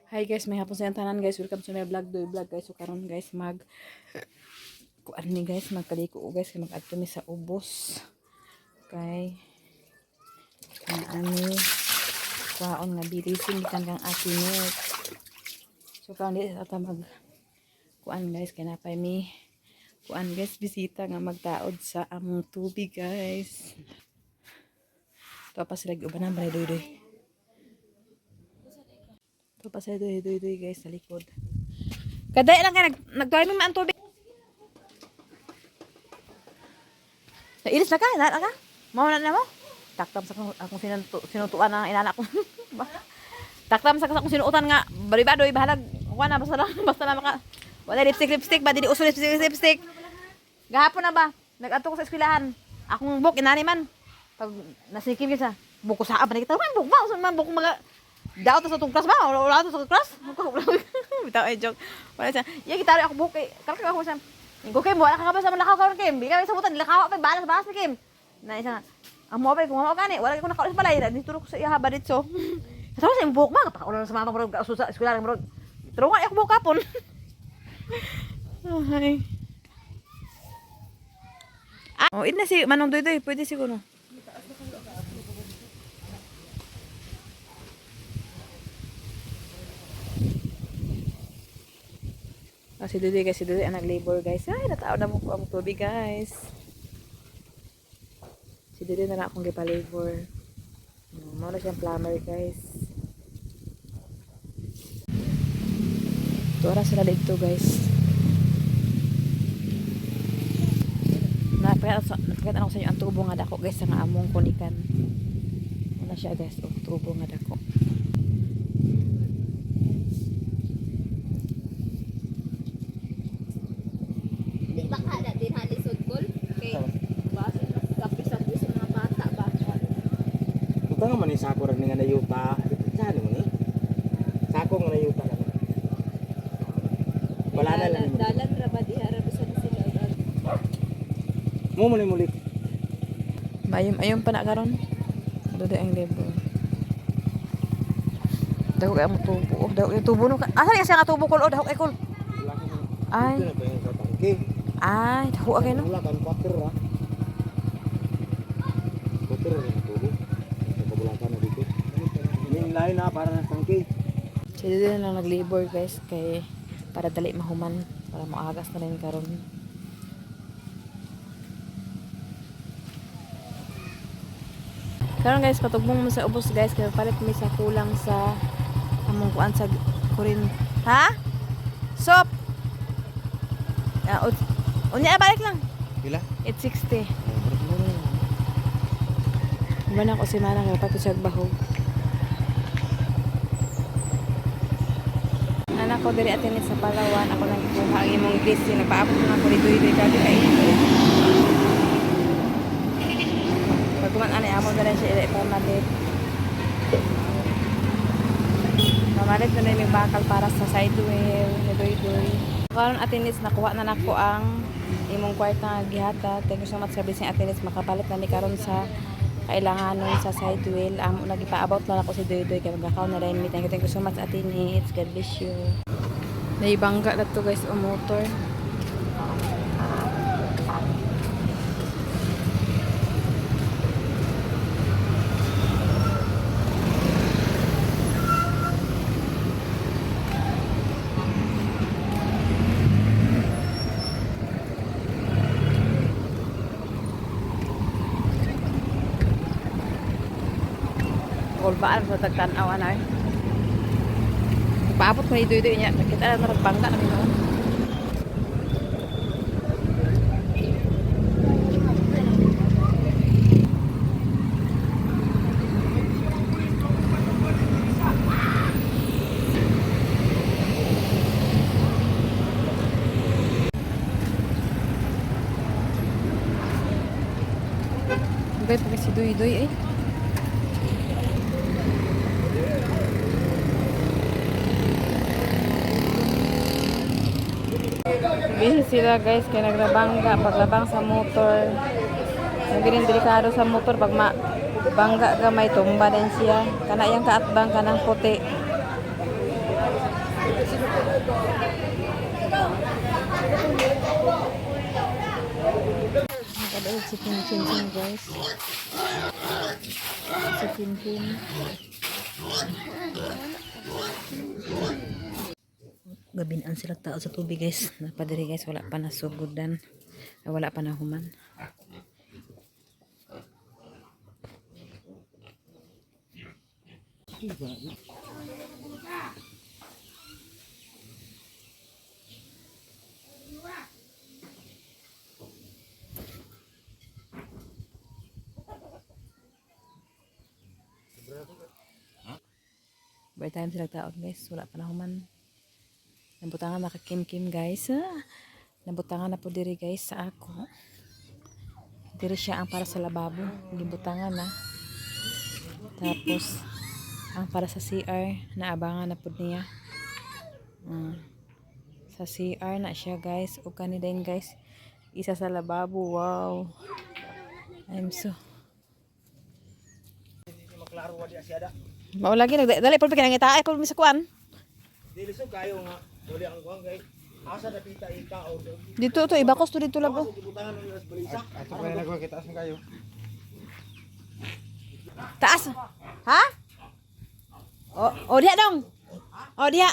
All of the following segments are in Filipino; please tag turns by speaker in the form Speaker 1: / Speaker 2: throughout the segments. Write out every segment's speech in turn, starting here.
Speaker 1: Hi guys, may hapon sa tanan guys. Welcome to my vlog, do vlog guys. So karon guys kuan ni guys, magkaliko guys kay mag-adto mi sa ubos. Kay ani kwaon nga bilisin gikan kang atinit. So karon di ata mag kuan guys kay napay mi kuan guys bisita nga magtaod sa among tubig guys. To pa sila uban na balay doy. To pa sila doy guys sa likod. Kaday lang kay nagtuay mi man tubig. Nailis na ka? Inala ka? Mawala na mo? Taktam sa akong sinutuan ng inala ko. Taktam sa akong sinuutan nga. Balibadoy, bahalag. Kuha na, basta lang maka. Wala lipstick ba? Dili uso lipstick. Gahapon na ba? Nag-ato ko sa eskwelahan. Akong book, inani man. Pag nasikim kita, buko sa apa na kita. Book ba? Usan man, book mga. Daot sa itong class ba? Wala ito sa class? Bitaw ay joke. Wala siya. Iya, kita rin ako book. Karak ako siya. Ko Kim, wala ka ba sa lakaw karon Kim? Bigay sa butan, lakaw pa balas ni Kim. Na isa. Ang mo pa kung mo gani, wala ko nakaulis balay, dito ko sa iya ba dito. Sa sa imbok ma, pakaulan sa mama mo sa eskwela mo. Tulungan ako buka pon. Ay. Oh, ina si Manong Doydoy, pwede siguro. Si Dudoy guys, si Dudoy ang nag-labor guys. Ay, natao na mo po ang tubig guys. Si Dudoy na lang akong gipa-labor. Muna siyang plumber guys. Ito oras sila dito guys. Napakita ako sa inyo ang tubo nga dako guys sa nga among kunikan. Muna siya guys, tubo nga dako.
Speaker 2: Baka na din halisod kol kay base kapi sa puso mga bata ba.
Speaker 3: Ito nga man sako rin nga nayuta. Saan mo ni? Sako nga nayuta lang. Wala na lang.
Speaker 2: Dalan ra ba diha ra bisan sila agad.
Speaker 3: Mo man mulit.
Speaker 1: Ayun pa na karon. Dudoy ang labor. Daw kay mo tubo. Daw yung tubo no. Asa ni siya nga tubo kol o daw kay kol. Ay. Ay, daw kay no.
Speaker 3: Wala kan water ra. Water ra ang tubo. Kabulatan na dito. Ning lain na para sa tangke.
Speaker 1: Sila din lang nag-labor guys kay para dali mahuman para moagas na rin karon. Karon guys patugmong mo sa ubos guys kay palit mi sa kulang sa among kuan sa kurin. Ha? Sop. Unya balik lang.
Speaker 3: Pila?
Speaker 1: 860. Mana ko si Manang kay pati siya bahog. Anak ko diri atin sa Palawan, ako nang kuha ang imong gis, nagpaabot na ako dito grabe kay. Pagkuman ani amo na rin siya ila pamalit. Pamalit na rin yung bakal para sa side wheel, doy. Karon atinis nakuha na nako ang imong kwarta nga gihata. Thank you so much service ni atinis makapalit na ni karon sa kailanganon sa side wheel. Nagipa-about na ako si Doydoy kay magakaw na rin. Thank you so much atinis. God bless you. Naibangga na to guys o motor. Baan sa tagtanaw anay. Paabot ko ni Doydoy niya. Kita na nagbangga kami noon. Bagay pa si Doydoy eh. Busy sila guys kay nagrabangga paglabang sa motor. Naging delikado sa motor pag bangga gamay tumba din siya. Kana yang kaatbang kanang puti. Nakadaog si Kim guys. Si Kim. Gabinan sila tao sa tubig guys. Napadiri guys, wala pa nasugudan. Wala pa nahuman. By time sila tao guys, wala pa nahuman. Nabutangan na Kim guys. Nabutangan na po diri guys sa ako. Diri siya ang para sa lababo. Gibutangan na. Tapos ang para sa CR naabangan na po niya. Sa CR na siya guys. O kani din guys. Isa sa lababo. Wow. I'm so.
Speaker 3: Maklaro wa di asyada.
Speaker 1: Mao lagi nagdali pud pinangita ay kun sa kuan.
Speaker 3: Dili so kayo nga dili ang kuan kay asa dapita ikaw.
Speaker 1: Dito to ibakos to dito labo.
Speaker 3: Gibutangan ng las balisa. Ato pa nagwa kita asan kayo.
Speaker 1: Taas. Ha? O diha dong. O diha.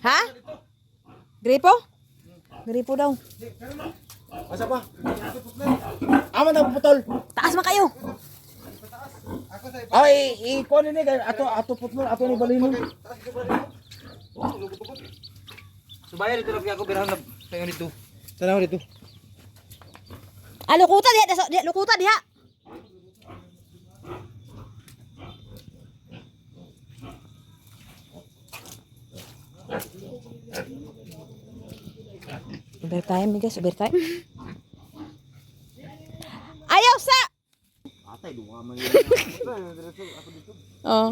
Speaker 1: Ha? Gripo? Gripo daw.
Speaker 3: Asa pa? Aman na putol.
Speaker 1: Taas man kayo.
Speaker 3: Ay, ikuan ni kay ato putol ato ni balino. Subaya dito lang ako birahan na tayo dito. Tanaw dito.
Speaker 1: Ah, lukuta diha, lukuta diha. Overtime guys, overtime. Ayaw sa.
Speaker 3: Atay duha man. Ako dito.
Speaker 1: Oh.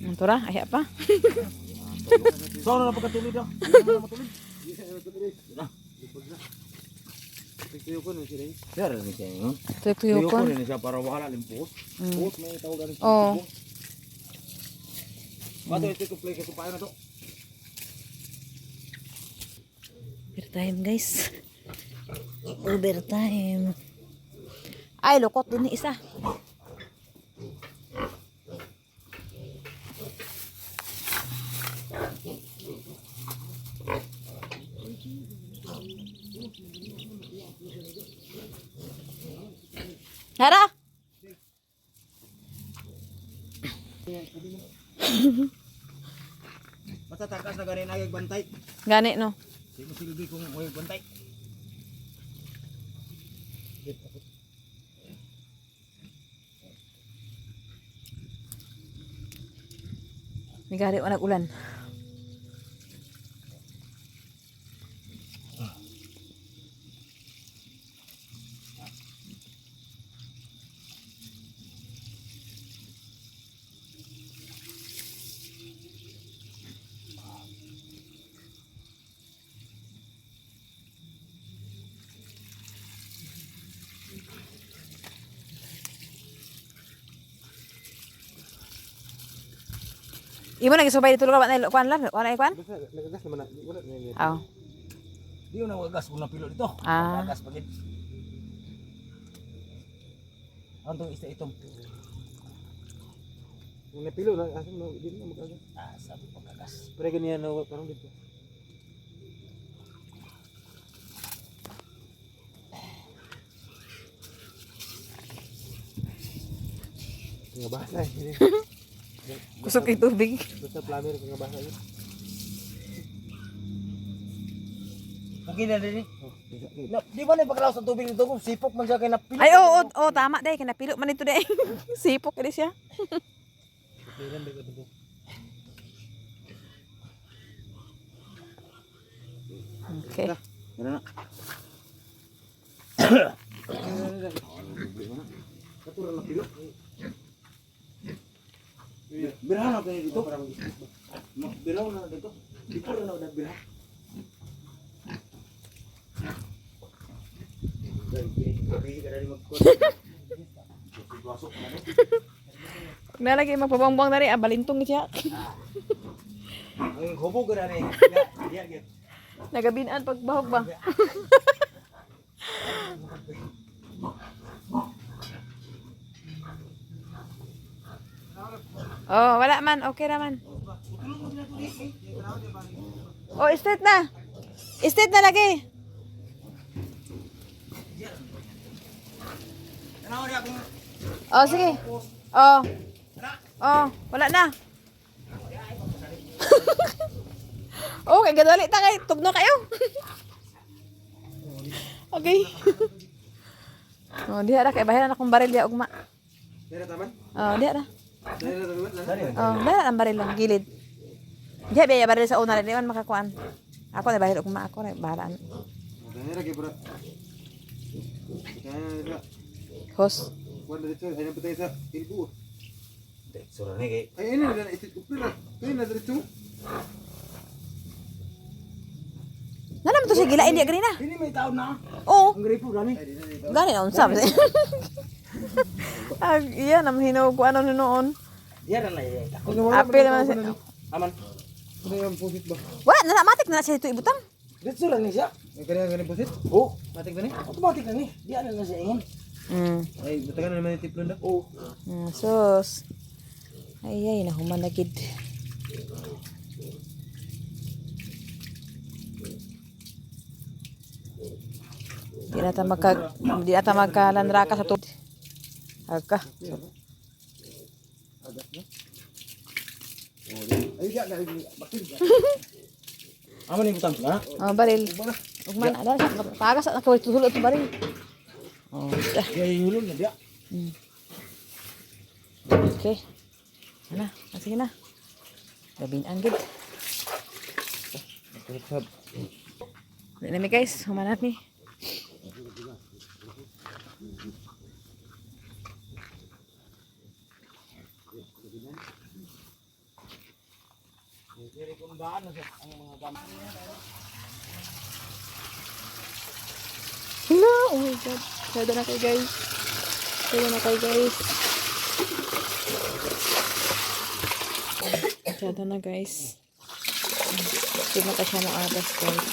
Speaker 1: Mantura, ay apa?
Speaker 3: So na pagkatulid daw. Matulid. Tuyo ko ni siya. Sir ni siya.
Speaker 1: Tuyo ko.
Speaker 3: Ni siya para wala limpos. Pos may tawagan ni.
Speaker 1: Oh.
Speaker 3: Bato ito ko play kasi paano na to.
Speaker 1: Overtime guys. Overtime. Ay, lukot din ni isa. Hara.
Speaker 3: Basta takas na ganin ay bantay.
Speaker 1: Gani no.
Speaker 3: Sige sige kung ay bantay.
Speaker 1: Migari wa nag-ulan. Imo na gisubay dito lugar kuan lan, wala kuan?
Speaker 3: Nagagas naman na. Wala na.
Speaker 1: Oh.
Speaker 3: Di mo na wagas kung napilo dito.
Speaker 1: Ah.
Speaker 3: Wagas pagit. Antong isa itong. Yung napilo na asan mo di na magagas. Ah, sabi pagkagas. Pero ganyan na parang dito. Nga basa eh.
Speaker 1: Kusog kay tubig.
Speaker 3: Basta plumber nga basa yun. Okay na din eh. Di ba na pagkalaw sa tubig nito kung sipok man siya kay napilo.
Speaker 1: Ay oo, tama day kinapilo man ito day. Sipok kini siya. Okay.
Speaker 3: Ano na? Katuran na pilo. Birahan na tayo dito. Birahan na dito. Dito rin na birahan.
Speaker 1: Nalagi magpabangbuang na rin. Balintong siya.
Speaker 3: Ang hubog na ni. Dia gid.
Speaker 1: Nagabinaan pagbahog ba? Oh, wala man. Okay naman. Oh, straight na. Straight na lagi.
Speaker 3: Tanaw ni akong
Speaker 1: Oh, sige. Oh. Oh, wala na. Oh, kay gadali ta kay tugno kayo. Okay. Oh, diha ra kay bahiran akong baril ya ugma.
Speaker 3: Dere taman.
Speaker 1: Oh, diha ra.
Speaker 3: Dere taman.
Speaker 1: Oh, diha ang baril lang gilid. Diha biya baril sa una rin man makakuan. Ako na bahir ugma ako na bahalaan.
Speaker 3: Dere gid bro. Dere.
Speaker 1: Host.
Speaker 3: Wala dito ay napatay sa ilbu. Sura ni kay. Ay ini na itit upra. Kay na dito.
Speaker 1: Nanam to si gilain dia ganina.
Speaker 3: Ini may taon na.
Speaker 1: Oo.
Speaker 3: Ang gripo gani.
Speaker 1: Gani na unsa. Ag iya nam hinog ko ano noon.
Speaker 3: Dia na lay.
Speaker 1: Apil man si.
Speaker 3: Aman. Ano yung pusit ba?
Speaker 1: Wala na matik na siya ito ibutang.
Speaker 3: Dito sura ni siya. May kanya pusit? Oo. Matik na ni. Automatic na ni. Dia na siya ingon. Ay, batagan na naman yung tiplon na. Oo.
Speaker 1: Sus. Ay nahuman na gid. Di ata magkalanraka sa tubig. Agka.
Speaker 3: Ay, dia na bakit. Amo ni butang na.
Speaker 1: Oh, baril. Ugman ada sa tagas na kawit sulod to baril. Oh, dah.
Speaker 3: Dia yulon na dia.
Speaker 1: Okay. Ana, sige na. Gabin ang gid. Dili mi guys, humanat mi.
Speaker 3: Diri kun daan sa ang mga gamit.
Speaker 1: Hello, oh my god. Sada na kay guys. Sada na kay guys. Sada na guys. Hindi na ka siya ng agas guys.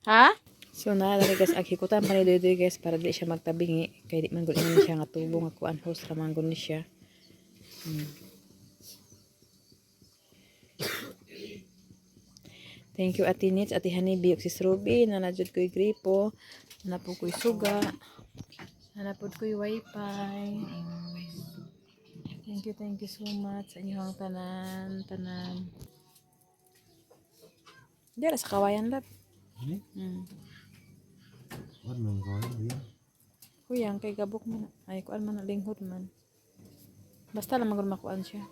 Speaker 1: Ha? So na dali guys aghikutan pa ni Doy guys para di siya magtabingi kay di man gud ini siya nga tubo nga kuan host ra man gud ni siya. Thank you Ate Nits, Ate Hanibi, ug sis Ruby na najud ko'y gripo, na po ko'y suga, na po ko'y wifi. Thank you so much sa inyong tanan. Diyan sa kawayan lab.
Speaker 3: Wan man kawayan dia.
Speaker 1: Kuyang kay gabok man. Ay kuan man linghod man. Basta lang magud makuan siya.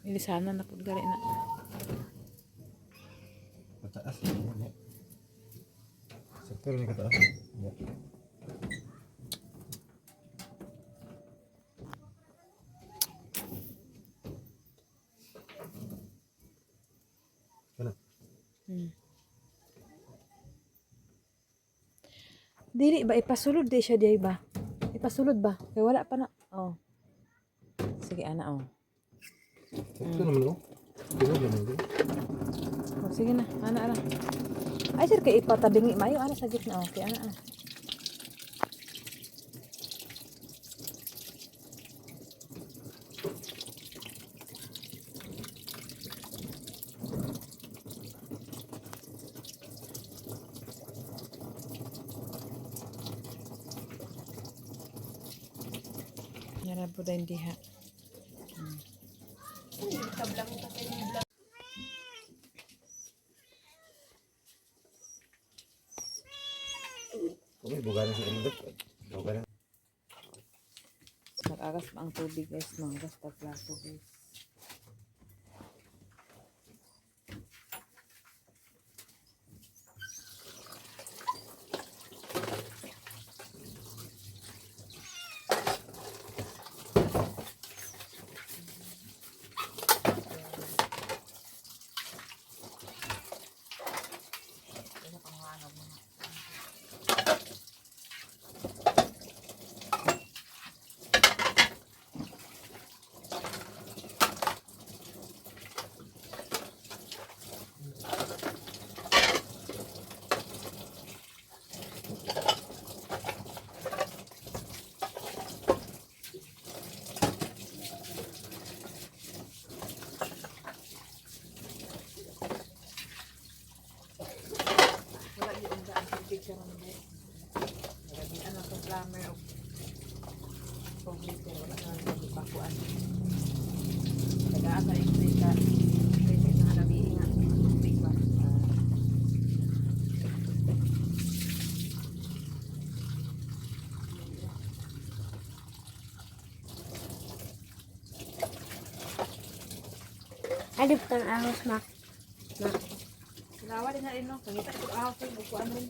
Speaker 1: Ilisanan na pud gali na.
Speaker 3: Pataas ni. Sektor ni kataas. Ya. Kana.
Speaker 1: Dili ba ipasulod di siya di ba? Ipasulod ba? Kay wala pa na. Oh. Sige ana oh.
Speaker 3: Sektor naman oh. Dili naman oh.
Speaker 1: Oh, sige na, ana. Ay sir kay ipatabingi mayo ana sa gitna oh. Kay ana. Yara po din diha.
Speaker 3: Kami bukan sa indot. Bukan.
Speaker 1: Mag-agas pa ang tubig guys, manggas pa plato guys. siya ron ba. Nagabian ang plumber o computer wala na ang bakuan. Tagaan sa electric ka. Electric na gabi nga. Electric ba?
Speaker 2: Adip kang ahos, Mak.
Speaker 1: Sinawa din na rin no. Pangita ito ahos yung bukuan rin.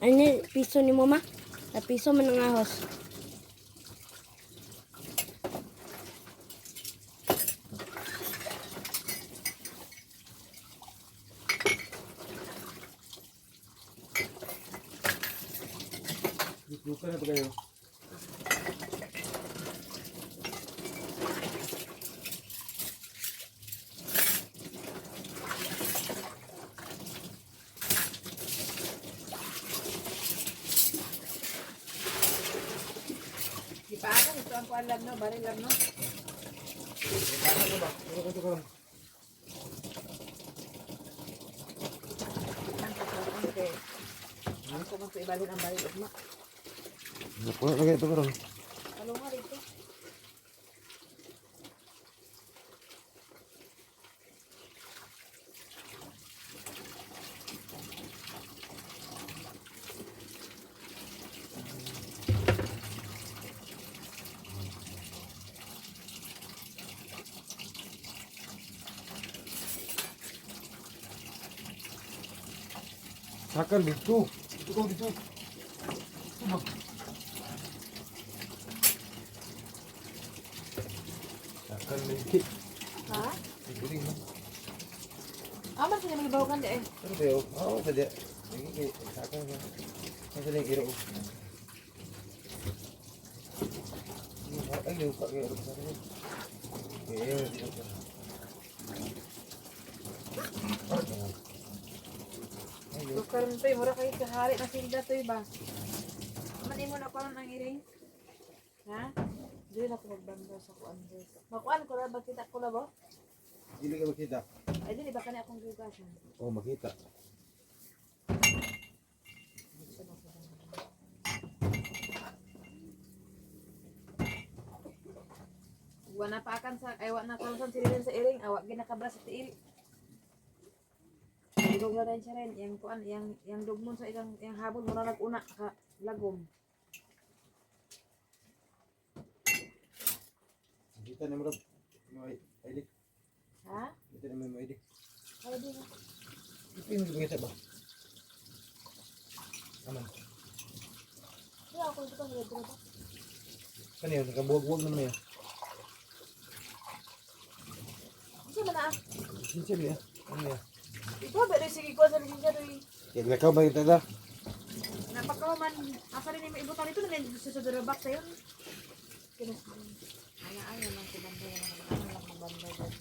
Speaker 2: Ano piso ni mo, Mak? Na piso man ang ahos.
Speaker 3: Luka na ba kayo?
Speaker 1: Di pa ako, ito ang kuan lang no, baril lang no.
Speaker 3: Ano ba? Ano ko ito karon?
Speaker 1: Ako man sa ibalhin ang baril ugma.
Speaker 3: Napuno na kayo ito karon.
Speaker 1: Ano nga dito?
Speaker 3: Sakal dito. Dito ko dito. Sakal dito.
Speaker 1: Ha?
Speaker 3: Dito rin mo.
Speaker 1: Aman sila magibawakan di eh.
Speaker 3: Ano kayo? Oo, sadya. Sige, sakal mo. Ano sila yung iro? Ay, lupa kayo. Lupa sa akin. Okay, dito ka.
Speaker 1: Karon to, mura kayo kahari na silda to ba? Mani mo na karon ang iring. Ha? Dili na ko magbanda sa kuan dito. Makuan ko ra ba kita ko la ba?
Speaker 3: Dili ka makita.
Speaker 1: Ay dili ba kani akong gigasan.
Speaker 3: Oo, makita.
Speaker 1: Wa na paakan sa ay wa na kalusan sila sa iring, awak ginakabra sa tiil. Dugong na rin siya rin, yung kuan, yung dugmon sa ilang yung habol mura nag-una ka lagom.
Speaker 3: Kita na mo rin. May ID.
Speaker 1: Ha?
Speaker 3: Kita na may ID.
Speaker 1: Ay di na.
Speaker 3: Ito yung makita ba? Aman.
Speaker 1: Di ako ito sa dito ba?
Speaker 3: Kanina, nakabuwag-buwag naman yan.
Speaker 1: Kasi man na.
Speaker 3: Sinsya niya. Ano yan?
Speaker 1: Ito ba rin sige ko sa linya rin.
Speaker 3: Kaya nakaw ba kita da?
Speaker 1: Napakaman, asa rin yung ibutan ito na sa durabak sa yun. Ayaw lang si banda yan. Ayaw lang si banda yan.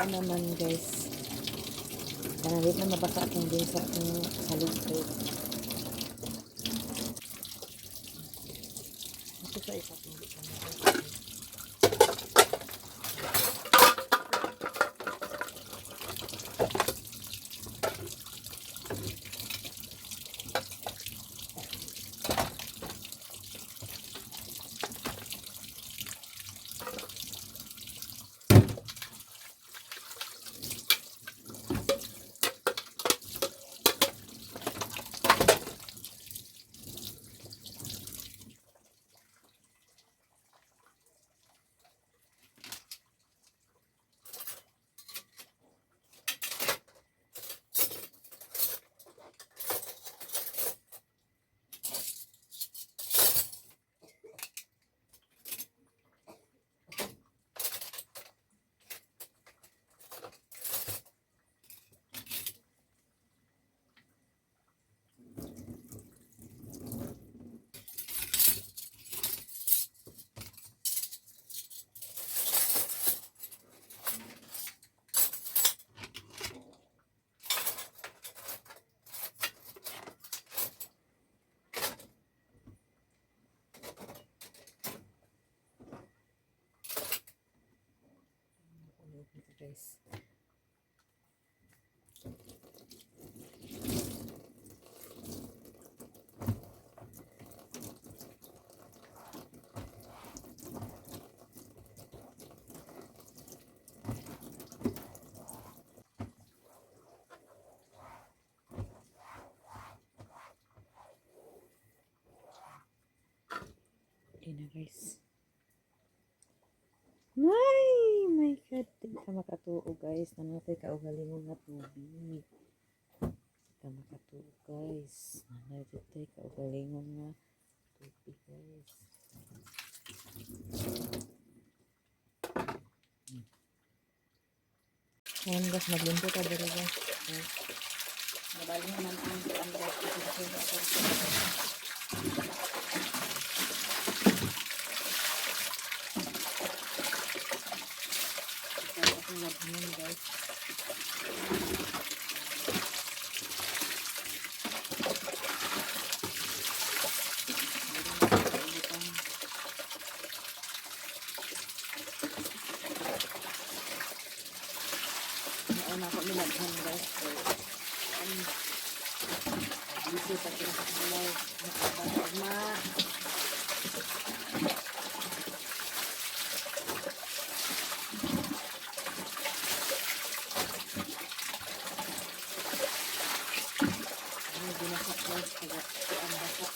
Speaker 1: Ano naman guys, panahit na mabasa akong din sa aking saligpit. Ito sa isa kong di guys. Okay na guys. Ay, my God. Di ka makatuo guys. Nanatay ka ugalingon nga tubig. Di ka makatuo guys. Nanatay ka ugalingon nga tubig guys. Ayan guys, maglimpo ka dito guys. Nabali naman ang guys. Nauna ko nilaghan guys. So, dito pag kinakakulay nakabagma. Ano binasak guys kaya ang basak.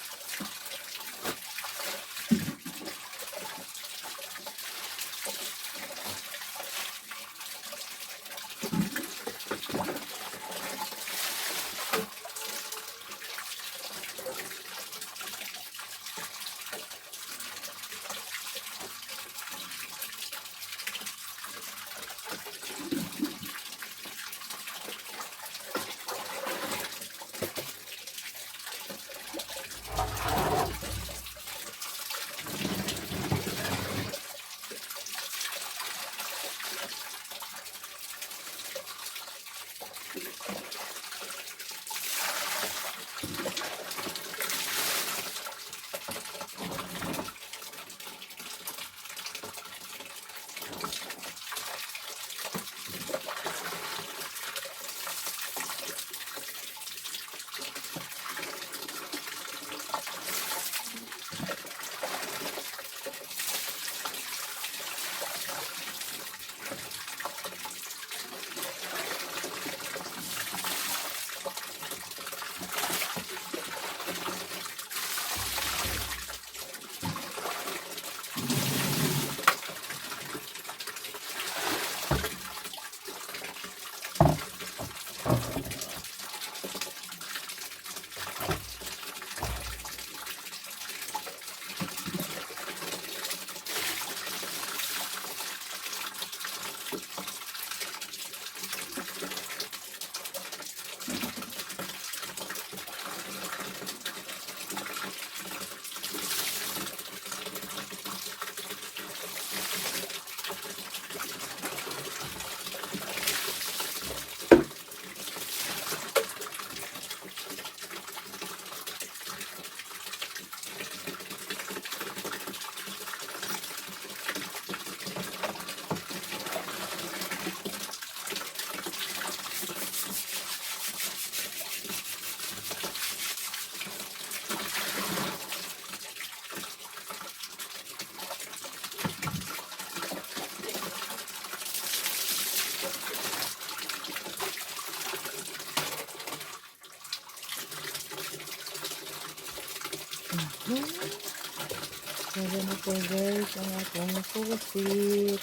Speaker 1: Kaya na po guys ang akong pusit.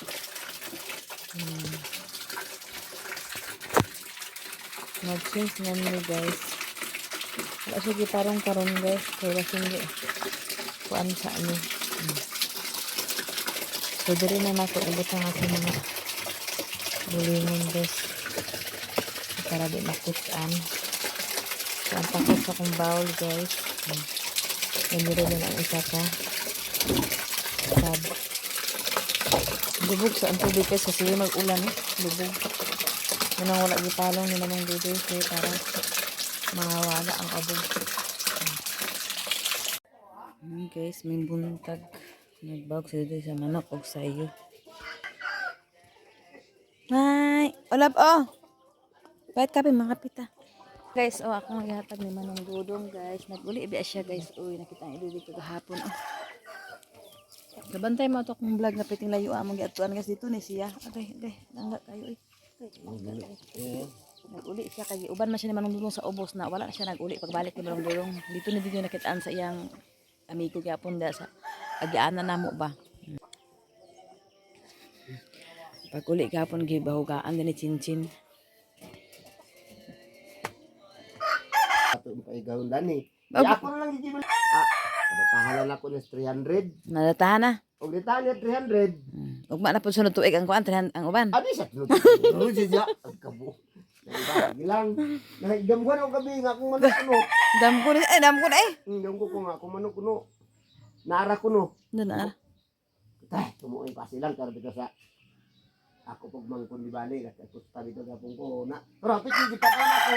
Speaker 1: Mag-change na nyo guys. Wala siya gitarong karon guys. Kaya hindi kuan sa ano. So diri na nato ubot ang aking mga bulingon guys. Para di makutan. So ang takot sa kong bowl guys. Yan rin ang isa ka. Lubog sa ang tubig guys kasi mag-ulan lubog. Yan ang wala gipalong nila ng dito kasi para mawala ang abog. Guys, may buntag nagbawag sa dito sa manok o sa iyo. Hi. Olap, oh. Kahit kape, mga pita. Guys, oh, ako maghatag ni Manong Dudong, guys. Nag-uli, ibiya siya, guys. Uy, nakita ang ilulig ko kahapon, oh. Nabantay mo ito akong vlog na piting layo, among giatuan, guys. Dito ni siya. Okay. Langga kayo, eh. Nag-uli siya, kaya uban man siya ni Manong Dudong sa ubos na. Wala na siya nag-uli pagbalik ni Manong Dudong. Dito nakitaan sa iyang amigo gyapon da sa agianan namo ba. Pag uli gyapon gibahugaan din ni Chinchin.
Speaker 4: Ato pa igawon dani.
Speaker 1: Okay.
Speaker 4: Ako na lang gigi tahanan ako ng 300.
Speaker 1: Nadatahan na.
Speaker 4: Og ditahan niya 300.
Speaker 1: Ugma na po sunod tuig ang kuan ang uban.
Speaker 4: Adi sa tulo siya. Ang kabo. Ilang nahigam ko na gabi nga kung manok kuno.
Speaker 1: Dam ko na eh.
Speaker 4: Hingam ko nga kung manok kuno. Naara kuno.
Speaker 1: Doon na.
Speaker 4: Tay, tumuoy pa silang karo dito sa ako pag mangkon di bali kasi ako sa dito gapon ko na. Rapit ni kita ako.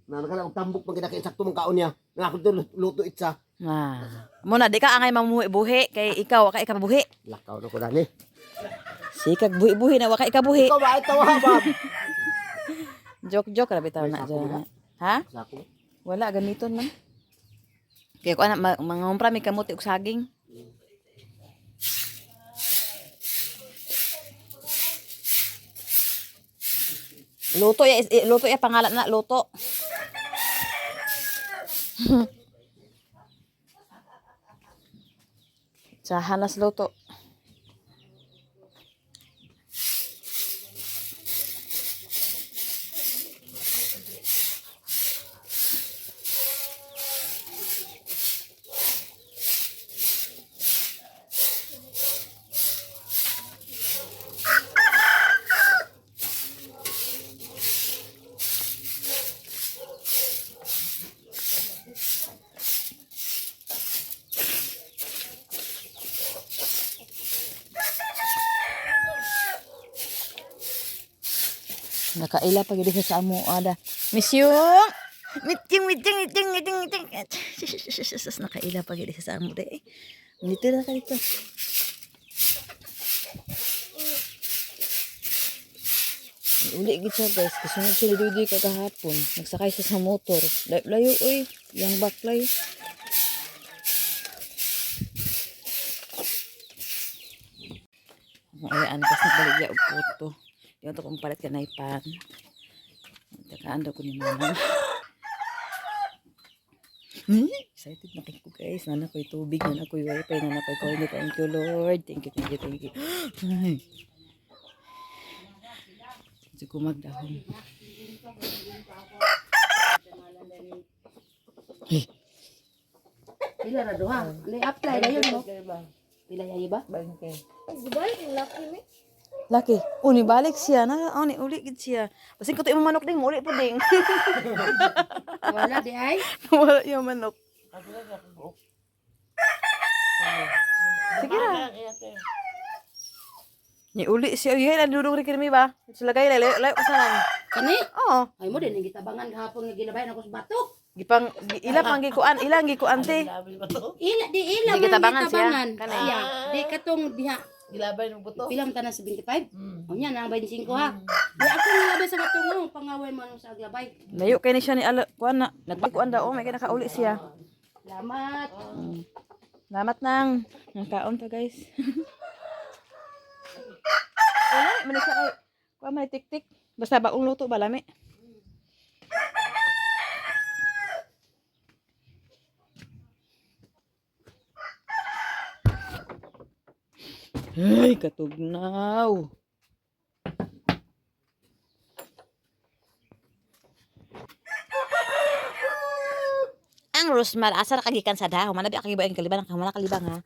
Speaker 4: Na nakala og tambok pag kinakain sakto mong kaon niya. Nga ako to luto itsa.
Speaker 1: Muna di ka angay mamuhi-buhi kay ikaw wa ka ikabuhi.
Speaker 4: Lakaw na ko dani.
Speaker 1: Sikag buhi-buhi na wa ka ikabuhi.
Speaker 4: Ikaw ba ito ha, Bob?
Speaker 1: Joke ra bitaw na
Speaker 4: May sako
Speaker 1: dyan.
Speaker 4: na?
Speaker 1: Ha?
Speaker 4: Sako.
Speaker 1: Wala gamiton man. Kaya ko anak mangumpra mi kamuti og saging. Luto ya pangalan na luto. Sa hanas luto. Nakaila pag dito sa amo ada. Miss you. Miting. Nakaila pag dito sa amo de. Dito na ka dito. Uli gid siya guys. Kasunod siya dito kagahapon. Nagsakay siya sa motor. Layo oy. Yang baklay. Ayaan kasi nabaligya og puto. Yung ito kong palit ka na ipan. Nagkakaan ko ni mama. Excited na kayo guys. Nana ko'y tubig. Nana ko'y wifi. Nana ko'y coin. Thank you Lord. Thank you. Ay. Kasi kumagdahon. Hey.
Speaker 2: Pila na doha. Apply na yun mo. Pila yayi ba?
Speaker 3: Bangke.
Speaker 2: Gubay, laki ni.
Speaker 1: Laki. Uni balik siya. Uni uli gid siya. Basin ko to yung manok ding. Uli po ding.
Speaker 2: Wala di ay.
Speaker 1: Wala yung manok. Sige na. Ni uli siya. Yun, nadudong rin kami ba? Sulagay, layo ko sana.
Speaker 2: Kani?
Speaker 1: Oo.
Speaker 2: Ay mo din ang gitabangan gahapon nga ginabayan ako sa batok.
Speaker 1: Ilang gikuan te.
Speaker 2: Ila
Speaker 1: Di gitabangan siya. Kanay.
Speaker 2: Siya. Di katong diha.
Speaker 3: Gilabay ng buto.
Speaker 2: Pilang tanan 75? O nya na 25 ha. Di ako nilabay sa batok mo pangaway mo sa aglabay.
Speaker 1: Layo kay ni siya ni kuan na. Nagpikuan daw may nakauli siya.
Speaker 2: Salamat.
Speaker 1: Salamat nang. Nakaon pa guys. Wala, man siya kay kuan may tik-tik. Basta baong luto ba lami. Ay, katugnaw. Ang Rosmar, asa kagikan sa daw. Manabi kagiba ang kalibang, kamala kalibang ha.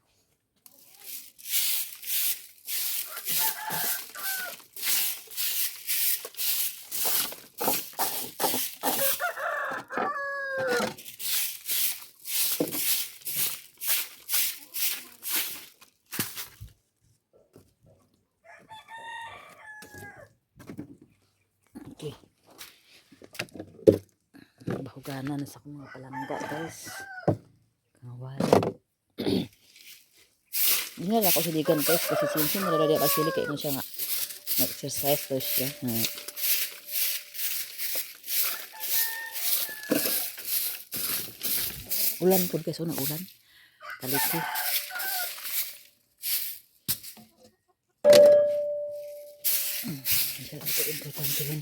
Speaker 1: Okay. Bahuganan na sa akong mga palangga, guys. Kawala. Hindi na ako siligan, guys. Kasi sinsin na lalari ako sili. Kaya mo siya nga. Nag-exercise to siya. Ulan po guys, unang ulan. Kalito. Ito importante yun.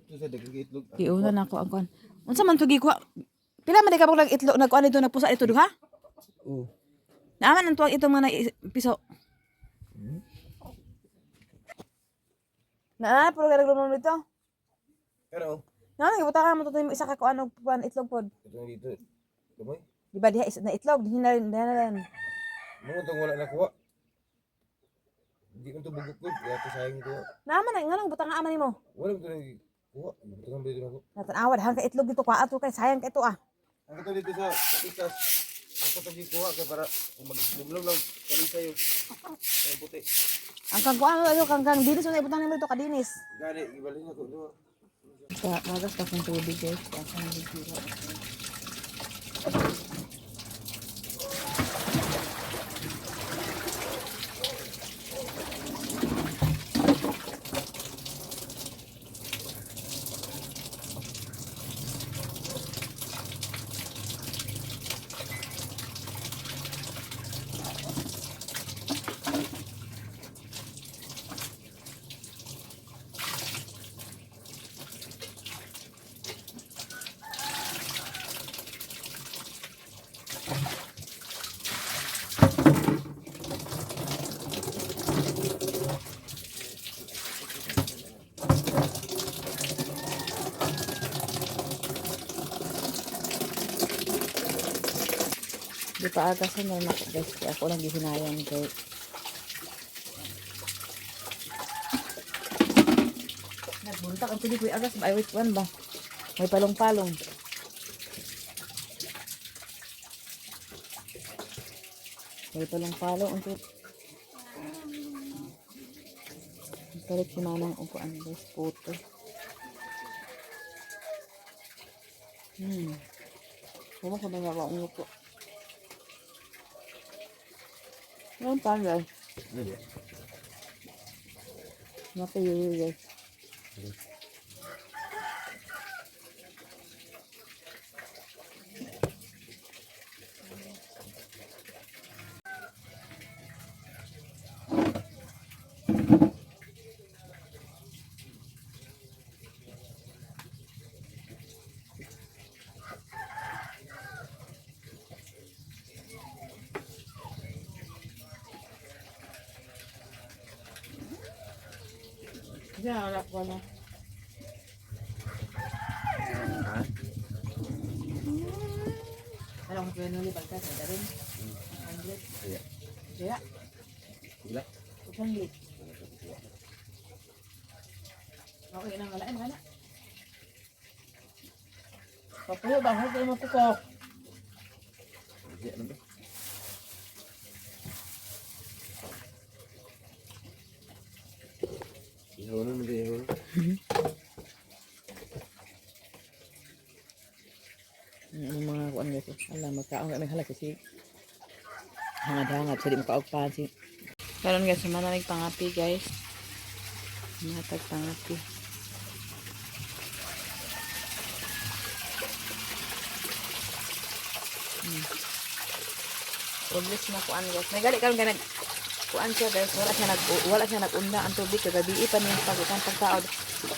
Speaker 3: Ito sa dagang itlog.
Speaker 1: Giulan ako ang kuan. Unsa man to gikuha? Pila man di ka bang itlog nagkuan dito nagpusa ito duha?
Speaker 3: Oo.
Speaker 1: Naaman ang tuwag itong mga piso. Puro ka naglumon dito.
Speaker 3: Pero,
Speaker 1: Naaman gibutakan mo to yung isa ka kuan og kuan itlog pod.
Speaker 3: ito dito. Kamay.
Speaker 1: Di ba diha is na itlog, diha na rin.
Speaker 3: Mga itong wala nakuha. Hindi ko ito bugukod. Kaya ito sayang ko.
Speaker 1: Naaman na nga nang butang aman nimo.
Speaker 3: Wala ko ito nakuha. Ito nga ba ito nakuha?
Speaker 1: Natanawad hang ka itlog dito kwa ato kay sayang ka ito ah.
Speaker 3: Ang ito dito sa itas. Ako ito gikuha kaya para maglumlong lang kalisa yung puti.
Speaker 1: Ang kang kuan ayo kang dinis mo na ibutang nimo dito ka dinis.
Speaker 3: Gani, ibalin ako. Diba?
Speaker 1: Sa magas pa kung tubig guys, kung bibira. Di pa agasan na ako guys, kaya ako lang gihinayang guys. Nagbuntak ang pili ko agas ba? Ay wait, one ba? May palong-palong. May palong-palong ang pili. Balik si manang upuan guys, puto. Ano ko na nga ba ang upo? Ano pa guys? Mati yun guys. Ya, anak ko na. Ano kung pwede nuli pagka sa rin? 100?
Speaker 3: Iya.
Speaker 1: Kaya?
Speaker 3: Gila.
Speaker 1: 100. Okay na wala, wala. Papuyo ba? Huwag kayo magkukok.
Speaker 3: Iya, ano ba? Ihaw na, hindi ihaw na.
Speaker 1: Ang mga kuan guys. Alam, magkaon kami halak kasi hangad-hangad. So di makaugpahan si. Karon guys, manamig pangapi guys. Matag pangapi. Ulis na kuan guys. May gali karon ganag kuan siya guys. Wala siya nag-unda ang tubig kagabi pa niya pagitan pagtaod.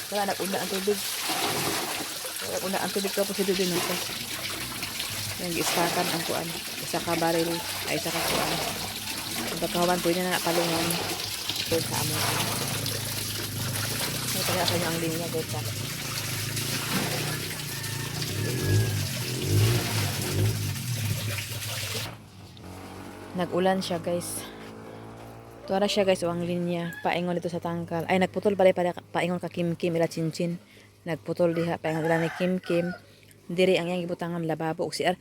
Speaker 1: Wala nag-unda ang tubig. Wala nag-unda ang tubig tapos ito din ito. Yung gistakan ang kuan. Isa ka baril ay isa ka kuan. Ang pagkawan po niya na napalungan. Ito sa amo. May taga sa niya ang linya guys ha. Nag-ulan siya guys. Tuwara siya guys o ang linya. Paingon dito sa tangkal. Ay nagputol pala paingon ka Kim Kim ila Chinchin. Nagputol diha paingon ila ni Kim Kim. Diri ang yang gibutangan lababo og CR.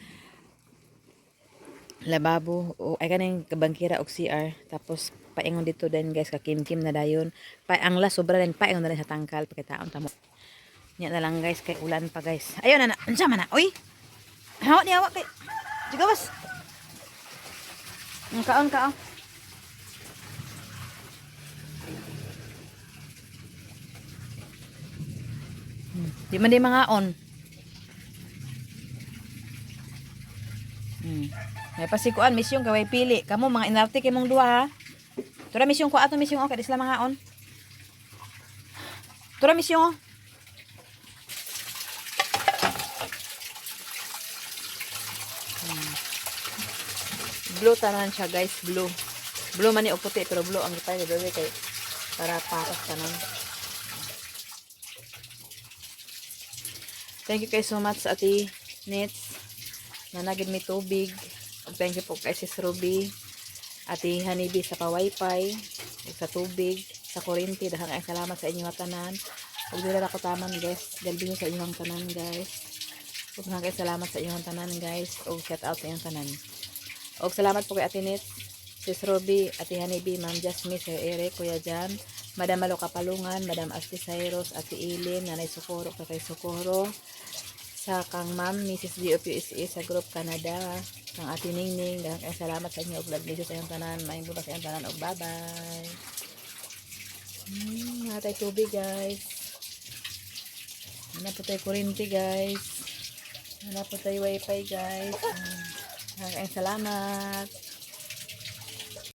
Speaker 1: Lababo o ay kaning kabangkira og CR. Tapos paingon dito din guys ka Kim Kim na dayon. Ang la sobra din paingon na rin sa tangkal pagkitaon tamo. Nya na lang guys kay ulan pa guys. Ayun na. Unsa man na? Oy. Hawak ni hawak kay. Sige, bas. Kaon, kaon. Di man di mga on. May pasikuan, misyong kaway pili. Kamu mga inarte kay mong duha ha. Tura misyong ko ato misyong okay, isla mga on. Tura misyong oh. Blue tanan siya guys, blue. Blue man ni o puti pero blue ang gipay ni bebe kay para patas tanan. Thank you guys so much Ate Nets. Nanagid mi tubig. Thank you po kay Sis Ruby. Ate Hanibi sa pa-wifi, sa tubig, sa kuryente. Daghang salamat sa inyong tanan. Ug dili ra ko taman guys. Galbi sa inyong tanan guys. Ug daghang salamat sa inyong tanan guys. Ug shout out sa inyong tanan. Og salamat po kay Ate Nets, Sis Ruby, Ate Hanibi, Ma'am Jasmine, Sir Eric, Kuya Jan, Madam Malo Kapalungan, Madam Asti Cyrus, Ate Ilin, Nanay Socorro, Tatay Socorro, sa kang Ma'am, Mrs. D of USA sa Group Canada, kang Ate Ningning, daghang salamat sa inyo og God bless sa inyong tanan, maayong bukas sa inyong tanan og bye-bye. Natay tubig guys. Hanap po tayo kuryente guys. Hanap po tayo wifi guys. Maraming salamat.